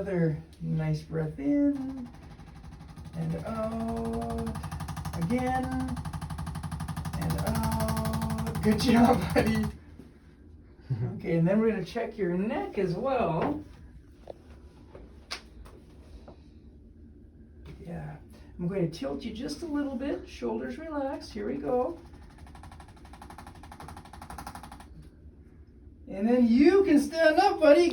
another nice breath in and out. Again and out. Good job, buddy. Okay, and then we're going to check your neck as well. Yeah. I'm going to tilt you just a little bit. Shoulders relaxed. Here we go. And then you can stand up, buddy.